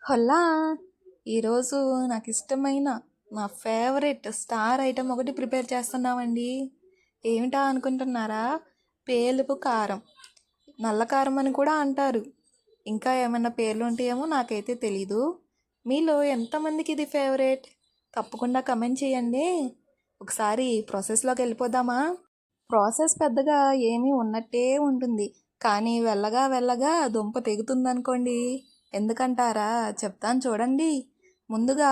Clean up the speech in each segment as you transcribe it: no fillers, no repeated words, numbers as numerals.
హొల్లా ఈరోజు నాకు ఇష్టమైన నా ఫేవరెట్ స్టార్ ఐటెం ఒకటి ప్రిపేర్ చేస్తున్నామండి. ఏమిటా అనుకుంటున్నారా? పేలుపు కారం, నల్ల కారం అని కూడా అంటారు. ఇంకా ఏమైనా పేర్లు ఉంటాయేమో నాకైతే తెలీదు. మీలో ఎంతమందికి ఇది ఫేవరెట్? తప్పకుండా కమెంట్ చేయండి. ఒకసారి ప్రాసెస్లోకి వెళ్ళిపోదామా? ప్రాసెస్ పెద్దగా ఏమీ ఉన్నట్టే ఉంటుంది, కానీ వెళ్ళగా వెళ్ళగా దుంప తెగుతుందనుకోండి. ఎందుకంటారా? చెప్తాను చూడండి. ముందుగా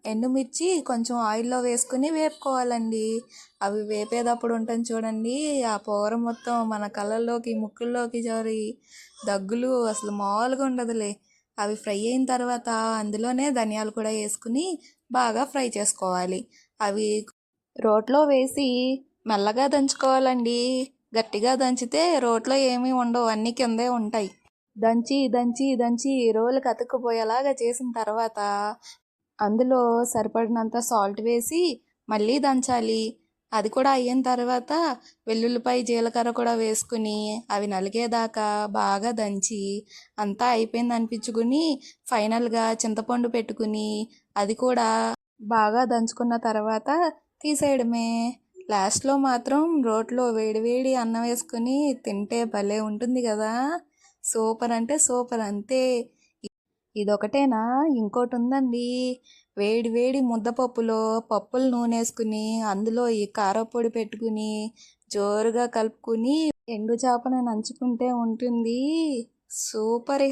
ఎండుమిర్చి కొంచెం ఆయిల్లో వేసుకుని వేపుకోవాలండి. అవి వేపేటప్పుడు ఉంటుంది చూడండి, ఆ పొగర మొత్తం మన కళ్ళల్లోకి ముక్కుల్లోకి జారి దగ్గులు అసలు మామూలుగా ఉండదులే. అవి ఫ్రై అయిన తర్వాత అందులోనే ధనియాలు కూడా వేసుకుని బాగా ఫ్రై చేసుకోవాలి. అవి రోట్లో వేసి మెల్లగా దంచుకోవాలండి. గట్టిగా దంచితే రోట్లో ఏమీ ఉండవు, అన్నీ కిందే ఉంటాయి. దంచి దంచి దంచి రోలుకి అతుక్కుపోయేలాగా చేసిన తర్వాత అందులో సరిపడినంత సాల్ట్ వేసి మళ్ళీ దంచాలి. అది కూడా అయిన తర్వాత వెల్లుల్లిపాయ జీలకర్ర కూడా వేసుకుని అవి నలిగేదాకా బాగా దంచి అంతా అయిపోయింది అనిపించుకుని ఫైనల్గా చింతపండు పెట్టుకుని అది కూడా బాగా దంచుకున్న తర్వాత తీసేయడమే. లాస్ట్లో మాత్రం రోట్లో వేడివేడి అన్నం వేసుకుని తింటే భలే ఉంటుంది కదా. సూపర్ అంటే సూపర్ అంతే. ఇదొకటేనా? ఇంకోటి ఉందండి. వేడి వేడి ముద్దపప్పులో పప్పులు నూనె వేసుకుని అందులో ఈ కారపొడి పెట్టుకుని జోరుగా కలుపుకుని ఎండు చేపను నంచుకుంటే ఉంటుంది సూపర్.